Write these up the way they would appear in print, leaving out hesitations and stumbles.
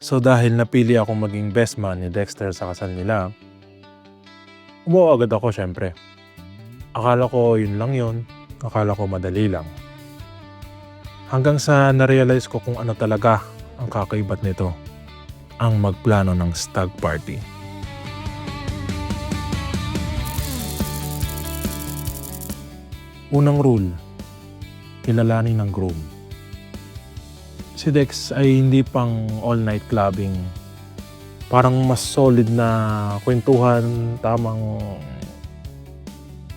So dahil napili akong maging best man ni Dexter sa kasal nila, umuo agad ako syempre. Akala ko yun lang yun, akala ko madali lang. Hanggang sa narealize ko kung ano talaga ang kakaibat nito, ang magplano ng stag party. Unang rule, kilalanin ng groom. Si Dex ay hindi pang all-night clubbing. Parang mas solid na kwentuhan, tamang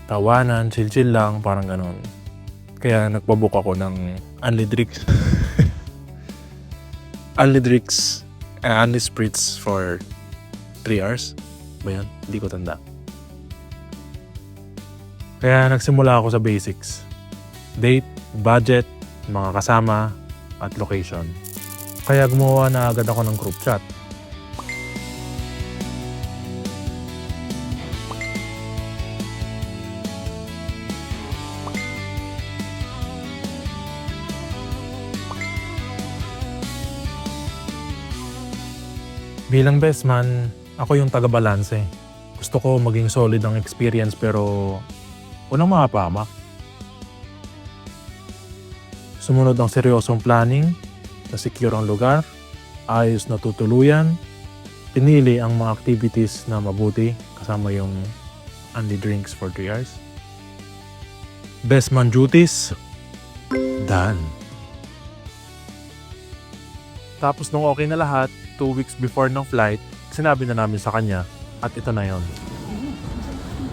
tawanan, chill-chill lang, parang ganun. Kaya nagpabook ako ng Unli Drinks. Unli Spritz for 3 hours. Ba yun? Hindi ko tanda. Kaya nagsimula ako sa basics. Date, budget, mga kasama, at location. Kaya gumawa na agad ako ng group chat. Bilang best man, ako yung taga-balanse. Gusto ko maging solid ang experience pero walang mapapahamak. Sumunod ang seryosong planning, na-secure ang lugar, ayos na tutuluyan, pinili ang mga activities na mabuti kasama yung Unli Drinks for 3 hours. Best man duties, done. Tapos nung okay na lahat, 2 weeks before ng flight, sinabi na namin sa kanya at ito na yon.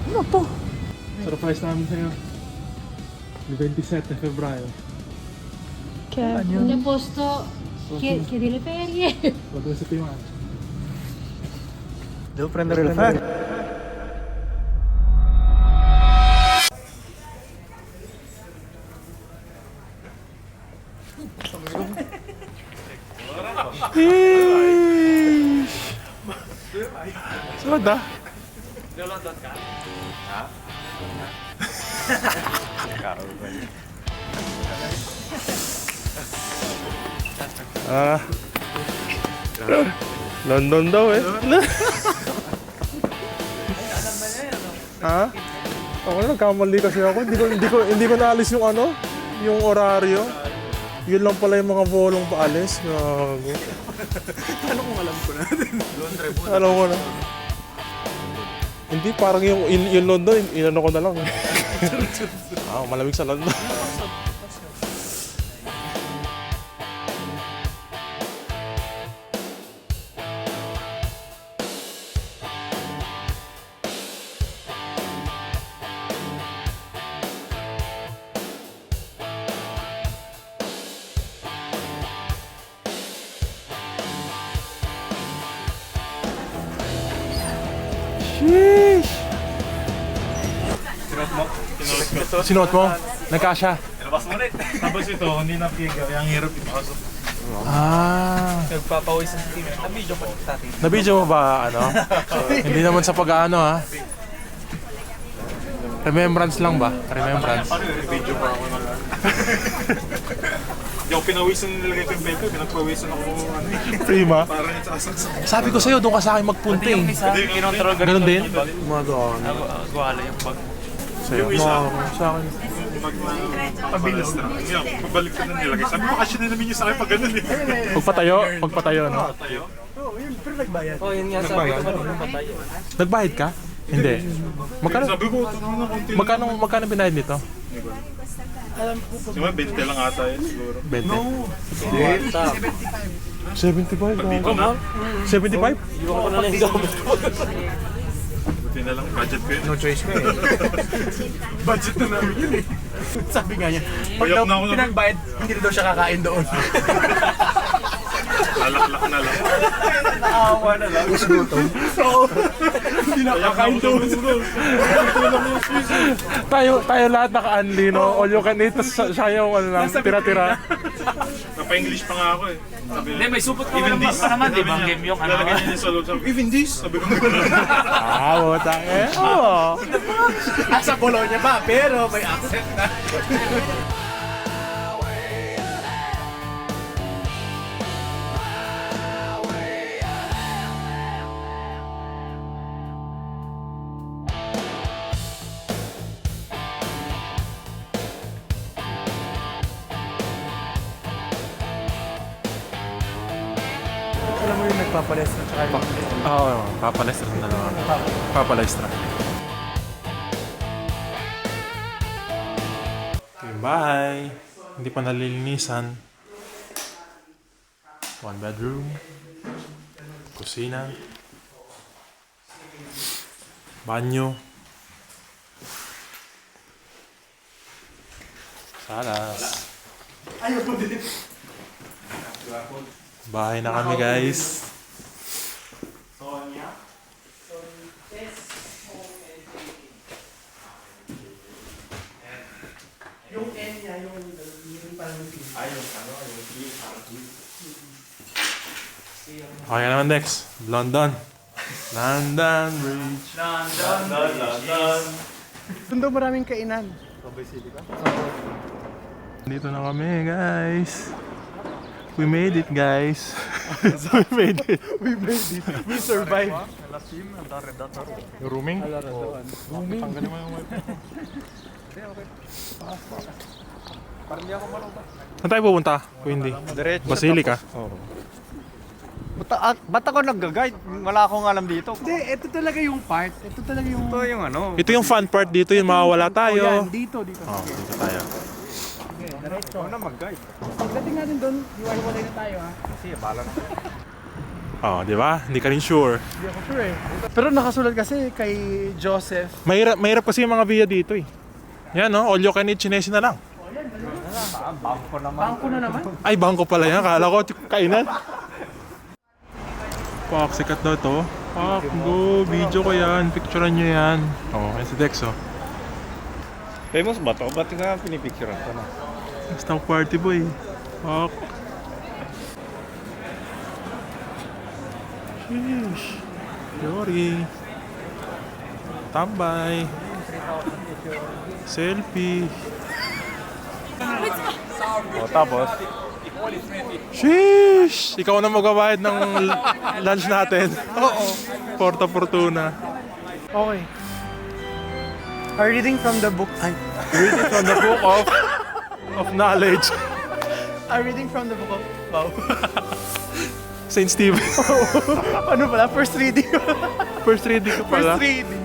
Ano to? Surprise namin sa'yo. 27 February. Un posto che delle ferie. La 2 settimane. Devo prendere le ferie. Sudah. London daw eh. Ha? Ako nagkamali kasi ako. Hindi ko naalis yung yung oraryo. Yun lang pala yung mga volong paalis. Gago. Paano kung alam ko na? Alam ko na. Hindi, parang yung London, inano ko na lang. Malamig sa London. Sinuot mo? Nagkasya? Labas mo rin. Tapos ito, hindi na piga. Kaya ang hirap ipasok. Nagpapawisan sa team. Na-video pa sa atin. Nabidyo mo ba hindi naman sa pag-ano Remembrance lang ba? Remembrance. Video pa ako na lang. Hindi ako pinawisan nilagay ko yung belt ko. Pinagpawisan ako Prima. parang sasaksak. Sabi ko sa'yo, doon ka sa akin magpunta eh. Kinontrol Ganun din? Gumagawa. Nagwala yung bag. Sa'yo. Yung isa, Sa akin. pagpapalastra. Ngayon, pabalik ko na nilagay. Sabi ko kasi na namin yung sa akin pag ganun eh. Pagpatayo, no? Tayo. Oh, yun nga sabi ko kanina patay. Nagbayad ka? Hindi. Sabi ko, ito na Magkano binayad nito? Yung 20 lang ata yun siguro. 20. No! 75? Dito na. 75? Iwan ko na lang yung gamit ko. Buti na lang, budget ko yun. No choice ko eh. Budget na namin yun eh. Sabi nga niya, pag Bayad daw na ako na. pinagbayad, hindi na daw siya kakain doon. Lalaklak na lang. Naawa na lang. Gusto gutom. Oo. Hindi na kakain doon. Tayo lahat naka-unli, no? All you can eat, tas siya yung tira-tira. Napa-English pa nga ako eh. Sabi Hindi, may supot ka even naman this. pa naman, di Sabi ba? niya, Game yung ano. lalagyan niya sa loob. Sabi, even this? Sabi ko, Utang eh. Oo. Sa Bologna pa, pero may accent na. Magpapalestra tsaka yung... Oo, papalestra na lang. Papalestra. Okay, bye! Hindi pa nalilinisan. 1 bedroom. Kusina. Banyo. Salas. Bahay na kami, guys. Yung N niya, yung parang Okay naman, Dex. London. London Bridge. Doon daw maraming kainan. Dito na kami, guys. We made it, guys. So we made it. We made it. We survived. Rooming? Rooming. Saan tayo pupunta? Kung hindi. Diretso. Basilica. Ba't ako nag-guide? Wala akong alam dito. Hindi, ito talaga yung part. Ito talaga yung... Ito yung ano. Ito yung fun part dito, yung mawawala Yan, tayo. dito. Oh, dito tayo. Okay, diretso. Ako na mag-guide. Pagdating natin doon, hiwa-hiwalay na tayo ha. Kasi bala na. Oh, di ba? Hindi ka rin sure. Hindi ako sure eh. Pero nakasulat kasi kay Joseph. Mahirap kasi yung mga via dito eh. Yan, no? All you can eat Chinese na lang. Bangko naman. Bangko na naman. Ay, bangko pala yan. Kala ko, kainan. Pak, sikat daw to. Pak, go. Video ko yan. Picturean nyo yan. Oh, yan si Dex, oh. Famous ba to? Ba't nga pinipicturean ko na? Stock party boy. Pak. Sheesh. Yori. Tambay. Selfie. O tapos? Sheesh! Ikaw na magbabayad ng lunch natin. Oo. Porta Fortuna. Okay. A reading from the book. Ay. Reading from the book of knowledge. A reading from the book of... Wow. Saint Stephen. Ano pala? First reading. First reading ko pala. First reading.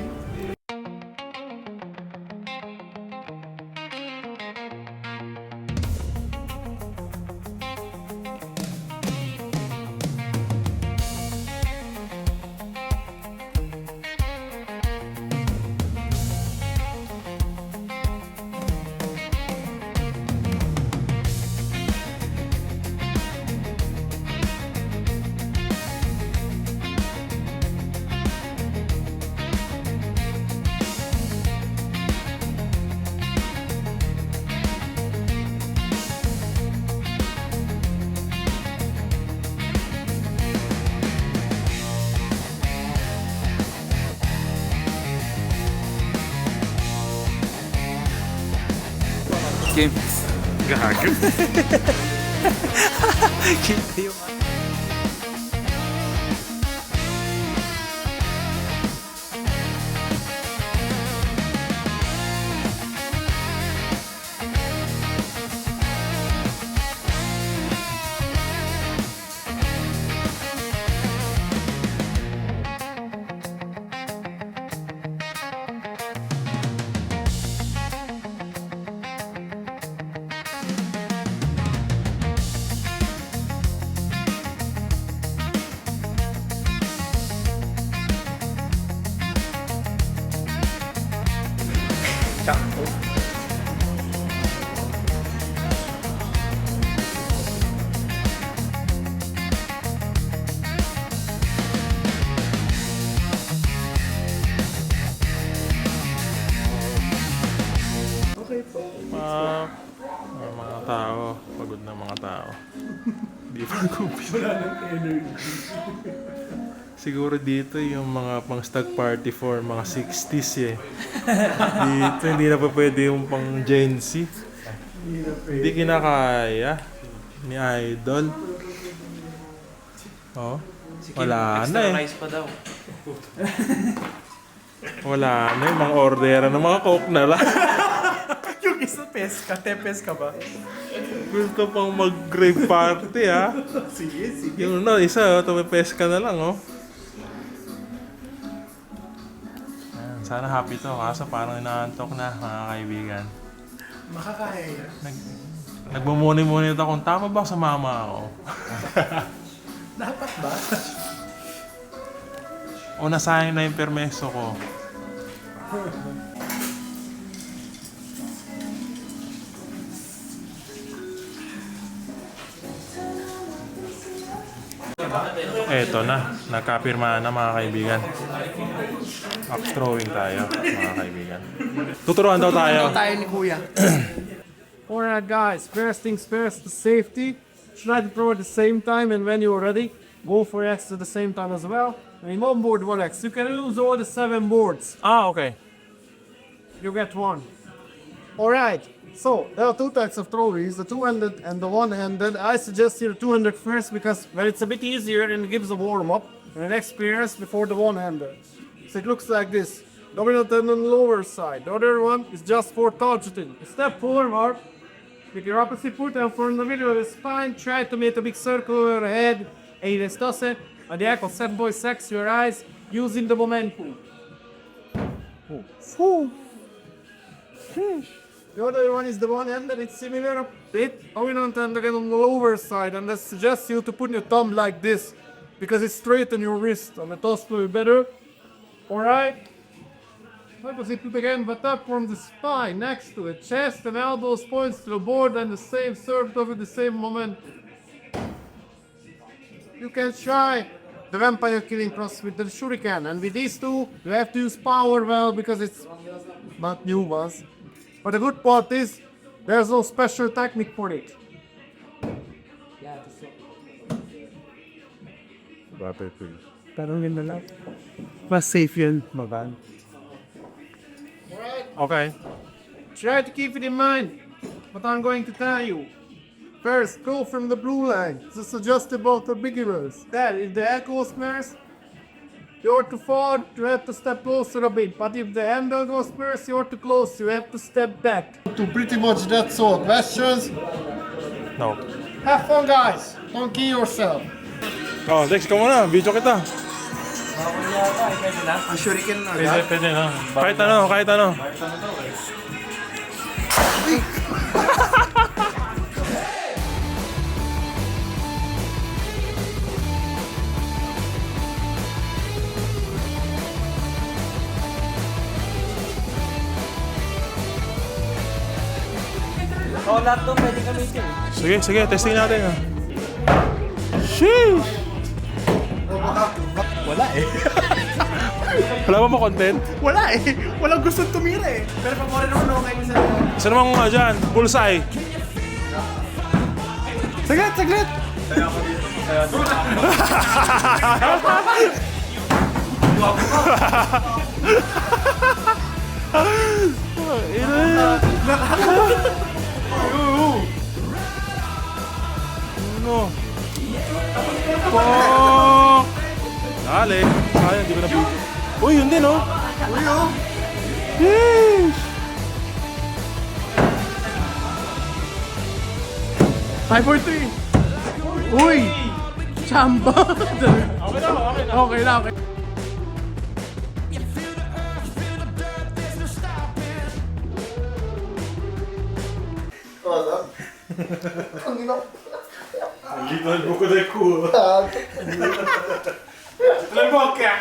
Kim. Gago. Kita yung... Mga tao. Pagod na mga tao. Di pa nag-umpisa. Wala ng energy. Siguro dito yung mga pang stag party for mga 60s eh. Dito hindi na pa pwede yung pang Gen Z. Hindi kinakaya ni Idol. Oh, wala na eh. pa daw. Wala na yung mga orderan ng mga coke na lang. Yung isa pesca. Te pesca ba? Gusto pang mag-grave party, ha? Sige, sige. Yung isa, tumipeska na lang, oh. Ayan, sana happy to, kaso parang inaantok na, mga kaibigan. Makakaya yan. Nagmumuni-muni ito kung tama ba sa mama ako. Dapat ba? O nasayang na yung permeso ko. Eto na, nagkapirma na mga kaibigan. Axe throwing tayo, mga kaibigan. Tuturuan daw tayo. Tayo ni Kuya. Alright guys, first things first, the safety. Try to throw at the same time, and when you're ready, go for X at the same time as well. I mean, one board, one X. You can lose all the 7 boards. Ah, okay. You get one. Alright, so there are 2 types of throweries, the two-handed and the one-handed. I suggest you the two-handed first because well, it's a bit easier and it gives a warm-up and an experience before the one-handed. So it looks like this. Dominant and on the lower side. The other one is just for targeting. Step forward with your opposite foot and from the middle of the spine, try to make a big circle over the head. E destroce, and the ankle set boy sex your eyes using the momentum. The other one is the one handed, it's similar a bit. Dominant and again on the lower side, and I suggest you to put your thumb like this because it straightens your wrist and it does feel better. Alright? Opposite foot again, but up from the spine next to it. Chest and elbows points to the board and the same served over the same momentum. You can try the vampire killing process with the shuriken, and with these two, you have to use power well because it's not new ones. But the good part is, there's no special technique for it. Tanungin na lang. Mas safe yun, maban. Okay. Try to keep it in mind what I'm going to tell you. First, go from the blue line. This is adjustable for beginners. Then, if the echo first, you're too far, you have to step closer a bit. But if the handle goes first, you're too close, you have to step back. To pretty much that's all. Questions? No. Have fun, guys. Don't kill yourself. Oh, Dex, ikaw muna. Video kita. Ang shuriken na Pwede, pwede na. Kahit ano, kahit ano. Oo, lahat doon pwede gamitin. Sige, sige, testing natin. Ah. Sheesh! Wala eh. Wala ba mo content? Wala eh. Walang gustong tumira eh. Pero pag mo rin ako kayo sa... Isa namang nga dyan, bullseye. Saglit, saglit! Ano? Fuck! Dali. Sayang, di ko na video. Uy, yun din, oh. Uy, oh! Yeesh! 5-4-3. Uy! Chamba! Okay na, okay na. Okay na, okay. Little buko de cu. Little boca.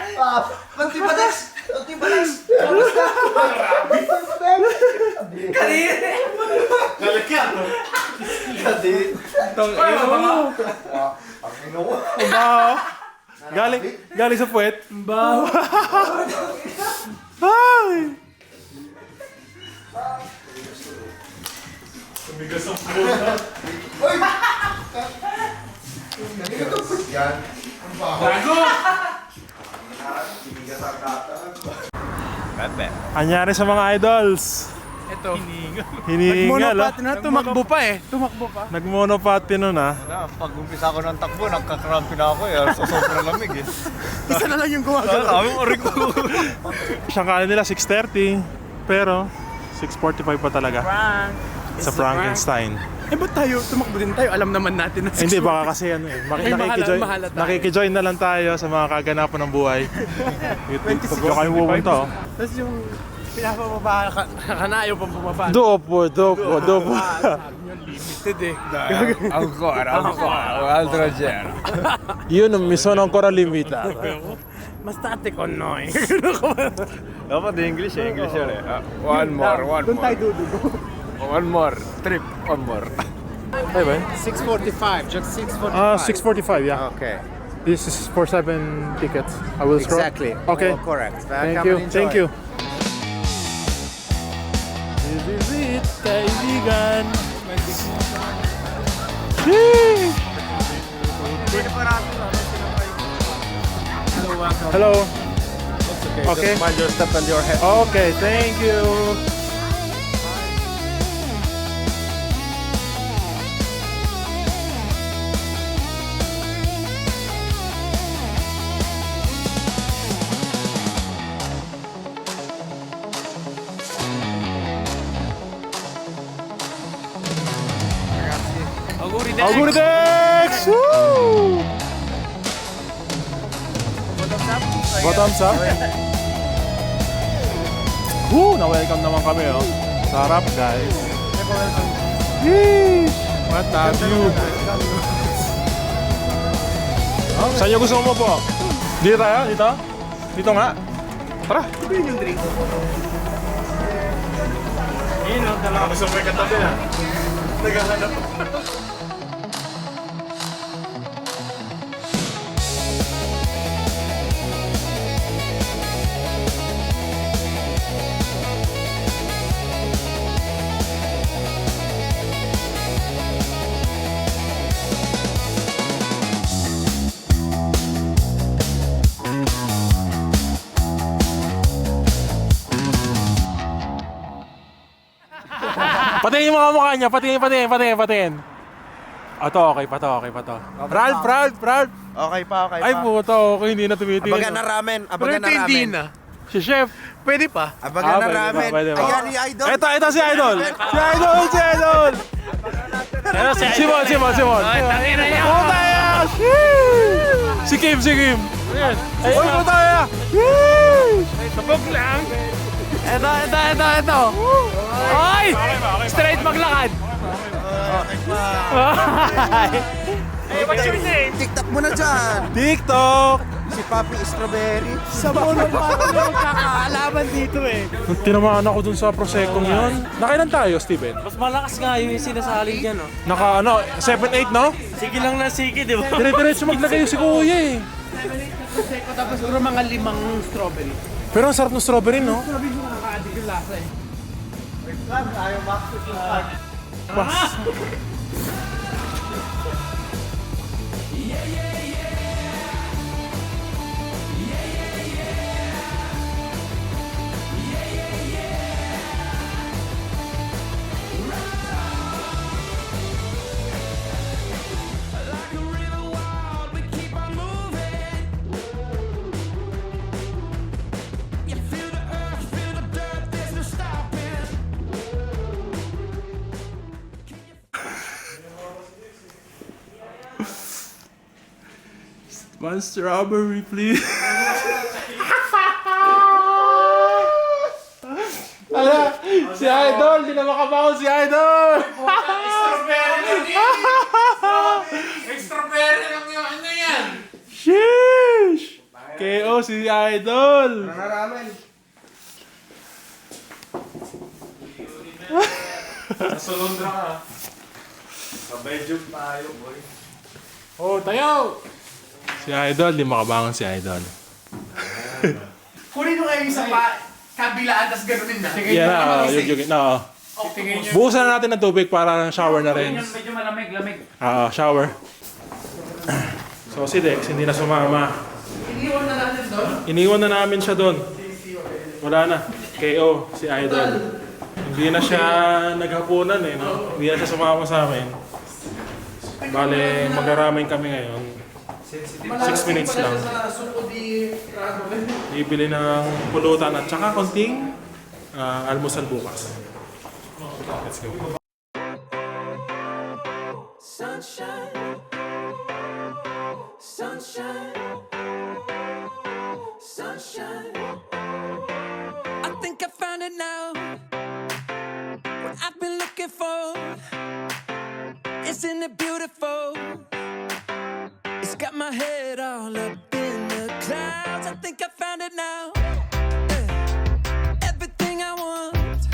Kunti ba, Dex? Kunti ba, Dex? Kamusta? Kanina! Nalagyan, no? Kanina! Tong ino. Ang baho. Galing sa puwet. Ang baho. Ay! Tumigas ang puwet. Uy! Kanina ito po yan. Ang baho. Gago! Anyari sa mga idols. Ito. Hiningal. Nagmonopati na, tumakbo pa eh. Tumakbo pa. Nagmonopati nun, ah. Pag umpisa ko ng takbo, nagkakrampi na ako eh. So, sobrang lamig eh. Isa na lang yung gumagalaw. Sabi mo rin ko. Siyang kala nila 6:30, pero 6:45 pa talaga. Sa Frankenstein. Eh, ba't tayo? Tumakbo din tayo. Alam naman natin na Hindi, baka kasi ano eh. mahala tayo. Nakikijoin na lang tayo sa mga kaganapan ng buhay. Pagka kayo pupunta oh. Tapos yung pinapababa ka na, ayaw pang bumaba. Dopo. Limited eh. Ancora, altro genere. Io non mi sono ancora limitato. Ma state con noi. Dapat di English eh. English yun eh. One more. Doon tayo dudugo. One more. Trip. One more. Hey man. 6:45, just 6:45. 6:45, yeah. Okay. This is for 7 tickets. I will scroll. Exactly. Okay. Oh, correct. Thank you. Thank you. This is it, kaibigan. Sheesh! Hello. Okay. Just mind your step and your head. Okay, thank you. Auguri Dex! Woo! Bottoms up. Woo! Na-welcome naman kami oh. Sarap guys. Yeesh! What a view! Saan niyo gusto mo po? Dito tayo? Dito? Dito nga? Tara! Gusto mo yung katabi na? Naghahanap. Patingin yung mga mukha niya. Patingin. Ito, okay pa to. Ralph! Okay pa. Ay puto, okay, hindi na tumitingin. Abaga na ramen. Pero ito hindi na. Si Chef. Pwede pa. Abaga na pwede ramen. ba, pwede ba? Ayan yung idol. Ito si Idol! Simon! Puta ya! Si Kim! Ay, puta ya! Sabog lang. Ito. Ay! Straight maglakad. What's your name? TikTok mo na dyan. TikTok! Si Papi Strawberry. Sa mall pa kami magkakaalaman dito eh. Nung tinamaan ako dun sa Prosecco yun, nakailan tayo, Steven? Mas malakas nga yung sinasali dyan, oh. Naka 7-8, no? Sige lang na sige, di ba? Dire-diretso maglagay si Kuya eh. Tapos siguro mga 5 strawberry. Pero ang sarap ng strawberry, no? Sabi mo nakaka-addict yung lasa eh. One strawberry, please. Ala, si Idol! Di na makabaon si Idol! Strawberry lang yung ano yan. Sheesh! KO si Idol! Ramen. Sa Londra ka. Sa Belgium tayo, boy. Oh, tayo! Si Idol, di makabangon si Idol. Kunin mo kayo isa pa. Kabilaan, tas ganunin na. Yan na, yun. No. Buhusan na natin ng tubig para shower na rin. Medyo malamig. Shower. So si Dex, hindi na sumama. Iniwan na natin doon. Iniwan na namin siya doon. Wala na. KO, si Idol. Hindi na siya naghapunan eh, no? Hindi na siya sumama sa amin. Bale, mag-aramay kami ngayon. 6 minutes lang. Bibili ng pulutan at saka konting almusal bukas. Let's go. Sunshine, sunshine, sunshine. I think I found it now. What I've been looking for. Isn't it beautiful? It's got my head all up in the clouds. I think I found it now. Yeah. Everything I want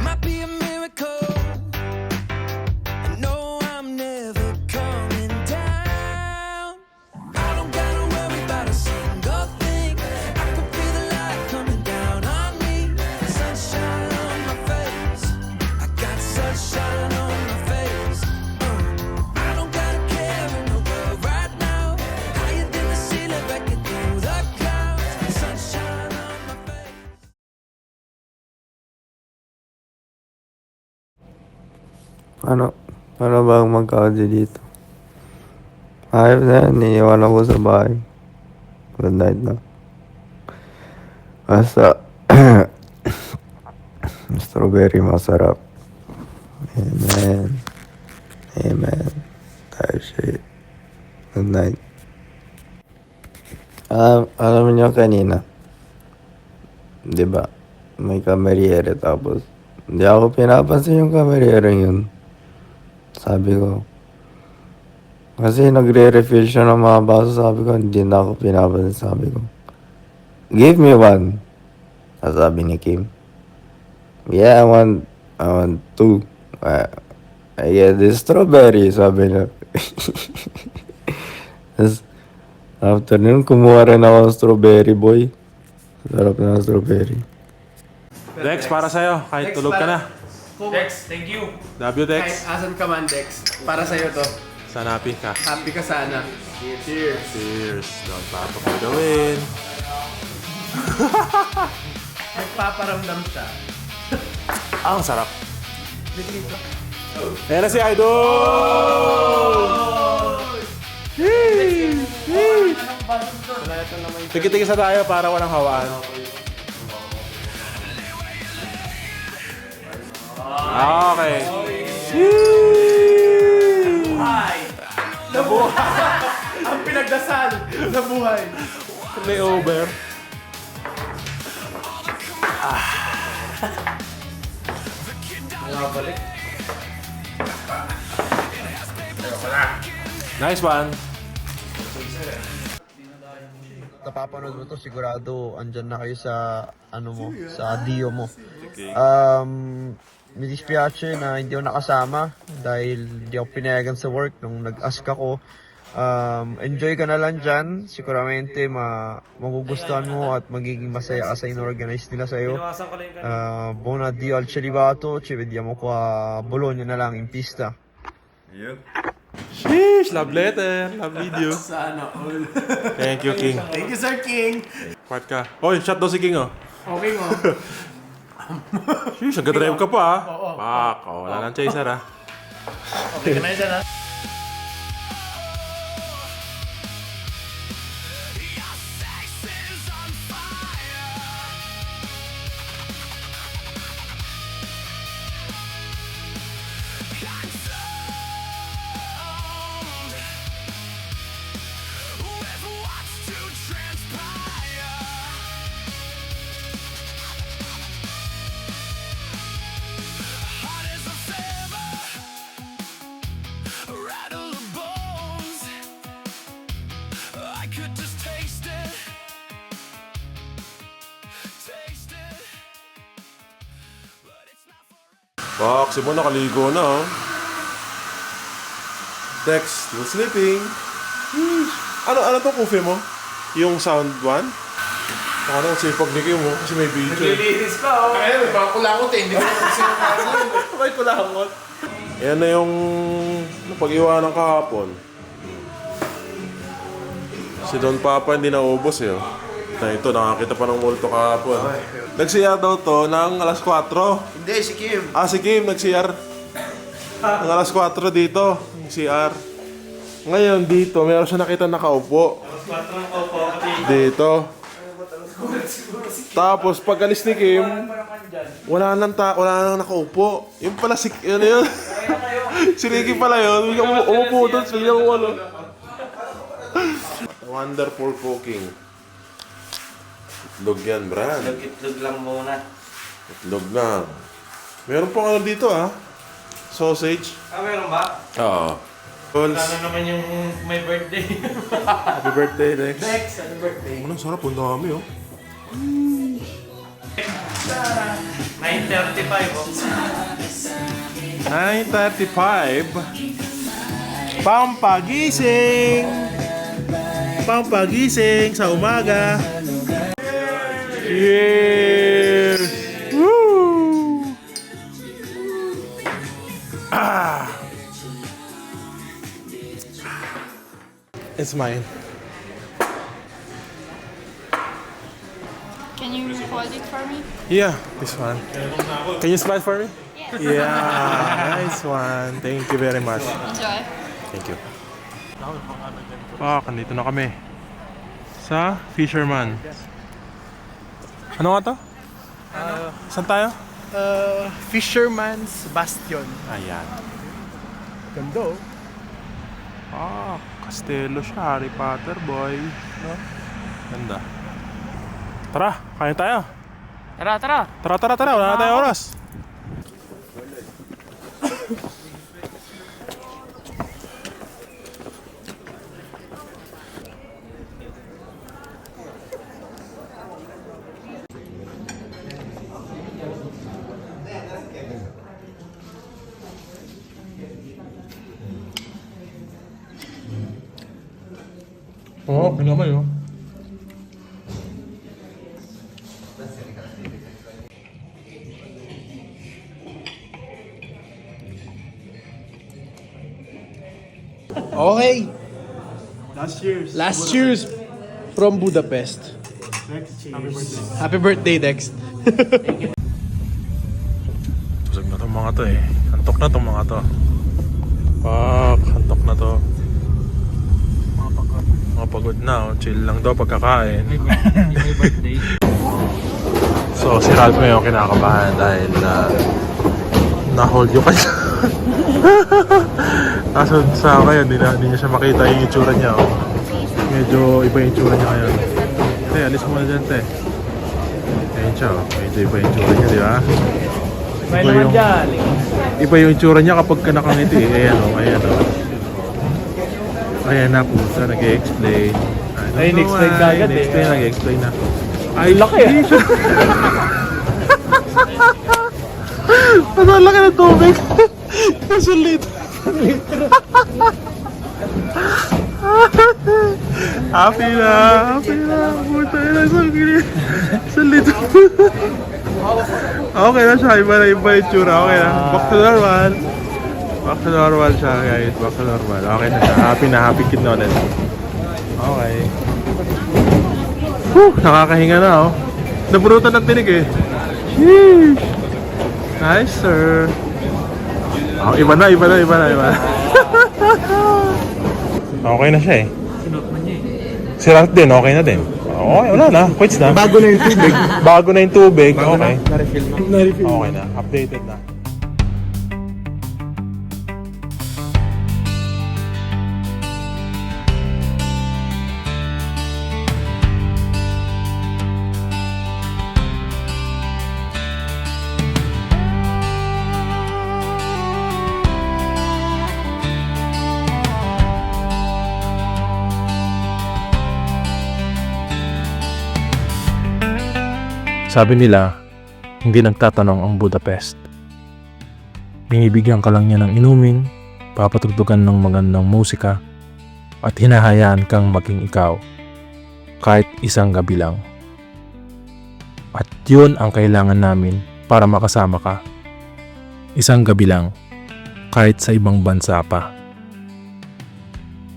might be a miracle. I know I'm never coming down. I don't gotta worry about a single thing. I can feel the light coming down on me. Sunshine on my face. I got sunshine on my face. I don't gotta care in the world right now. Higher than the ceiling, breaking through the clouds. Sunshine on my face. Paano ba ang magka-audio dito? Ayos na yan, iniiwan ako sa bahay. Good night na. Basta, strawberry masarap. Amen. Amen. Tayo shit. Good night. Alam niyo kanina, di ba? May kameryere tapos, hindi ako pinapansin yung kameryere yun. Sabi ko, kasi nagre-refill siya ng mga baso, sabi ko, hindi na ako pinapansin, sabi ko. Give me one. Sabi ni Kim. Yeah, I want two. I get this strawberry, sabi niya. Tapos, after nun, kumuha rin ako ng strawberry, boy. Sarap na ng strawberry. Dex, para sa'yo. Kahit tulog ka na. Dex, thank you. Love you, Dex. Asan ka man, Dex? Para sa'yo to. Sana happy ka. Happy ka sana. Cheers. Cheers. Don't papapagawin. Nagpaparamdam siya. Ang sarap. Ayan na si Idol! Tiki-tiki sa tayo para walang hawaan. Okay. Ang pinagdasal sa buhay. Play over. Nice one. Napapanood mo to, sigurado andyan na kayo sa ano mo, sa Dio mo. Mi dispiace na hindi ako nakasama dahil hindi ako pinayagan sa work nung nag-ask ako. Enjoy ka na lang dyan. Siguramente magugustuhan mo at magiging masaya ka sa in-organize nila sa'yo. Buon addio al celibato, ci vediamo qua a Bologna na lang in pista. Sheesh! Love letter. Love video. Sana all. Thank you, King. Thank you, Sir King. Part ka. Oy, shot daw si King, oh. Okay mo. Sheesh, nag-drive ka pa, ah. Pak. Oh, wala nang chaser, ah. Okay ka na dyan, ha? Pak, si Mo nakaligo na, oh. Dex, still sleeping. Ano to coffee mo? Yung sound one? Baka na sipag ni Kim mo kasi may video. Naglilinis pa, oh. Kaya, may mga kulangot eh. Hindi ko na kasi May kulangot. Yan na yung napag-iwanan kahapon. Si Don Papa hindi naubos eh, oh. Na ito, nakakita pa ng multo kahapon. Nag-CR daw to ng alas 4. Hindi, si Kim. Si Kim nag-CR. Ng alas 4 dito, yung CR. Ngayon dito, meron siya nakita nakaupo. Dito. Tapos pag alis ni Kim, wala nang nakaupo. Yung pala si, yun. Si Ricky pala yun. Umupo doon. Sila ko ano. Wonderful cooking. Itlog yan, Brad. Itlog lang muna. Itlog lang. Meron pang ano dito sausage. Meron ba? Oo. Balls. Ano naman yung may birthday? Happy birthday, Dex. Dex, happy birthday. Ang sarap. Ang dami, 9:35 9:35. Pampagising! Pampagising sa umaga. Cheers! Woo! It's mine. Can you hold it for me? Yeah, this one. Can you smile for me? Yeah, nice one. Thank you very much. Enjoy. Thank you. Nandito na kami sa Fisherman. Ano nga to? Saan tayo? Fisherman's Bastion. Ayan. Ganda Castello siya. Harry Potter boy. No? Ganda. Tara, kain tayo. Tara. Tara. Wala na tayong oras. Oo, pinamay oh. Okay. Last cheers from Budapest. Happy birthday, Dex. Busog na tong mga to eh. Antok na tong mga to. Antok na to. Mga pagod na oh. Chill lang daw pagkakain. May birthday. So si Ralph ngayon kinakabahan dahil na-hold yung kanya. Kaso sa kaya hindi niya siya makita yung itsura niya oh. Medyo iba yung itsura niya ngayon. Te, alis mo na dyan te. Ayun siya oh. Medyo iba yung itsura niya, di ba? Iba yung itsura niya kapag ka nakangiti. Ayan oh, ayan oh. Ayan na pusa, nag-explain. Ay, nag-explain ka agad eh. Nag-explain na. Ay, laki ah! Ang laki ng tubig! Isang litro. Happy na! Puta na, isang litro. Okay na siya, iba na yung tsura. Okay na, back to normal. Back to normal siya guys, back to normal. Okay na siya, happy kid na ulit. Okay. Nakakahinga na oh. Naburutan ng tinig eh. Sheesh! Nice sir. Oh, iba na. Okay na siya eh. Si Ralph din, okay na din. Okay, wala na, quits na. Bago na yung tubig. Okay. Na-refill. Okay na, updated na. Sabi nila, hindi nagtatanong ang Budapest. Binibigyan ka lang niya ng inumin, papatugtugan ng magandang musika, at hinahayaan kang maging ikaw, kahit isang gabi lang. At yun ang kailangan namin para makasama ka. Isang gabi lang, kahit sa ibang bansa pa.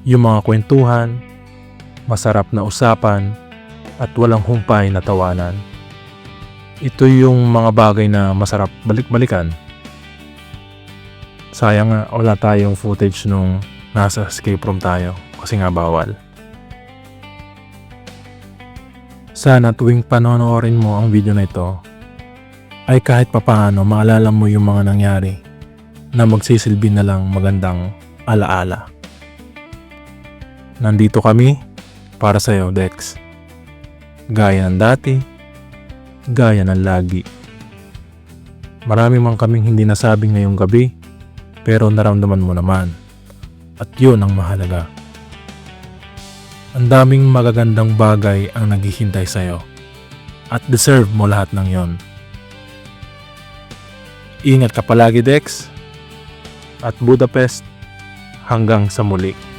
Yung mga kwentuhan, masarap na usapan, at walang humpay na tawanan. Ito yung mga bagay na masarap balik-balikan. Sayang nga wala tayong footage nung nasa escape room tayo kasi nga bawal. Sana tuwing panonoorin mo ang video na ito ay kahit papaano maalala mo yung mga nangyari na magsisilbi na lang magandang alaala. Nandito kami para sa'yo, Dex. Gaya ng dati, gaya ng lagi. Marami man kaming hindi nasabi ngayong gabi, pero naramdaman mo naman. At yun ang mahalaga. Ang daming magagandang bagay ang naghihintay sa'yo. At deserve mo lahat ng yon. Ingat ka palagi, Dex. At Budapest, hanggang sa muli.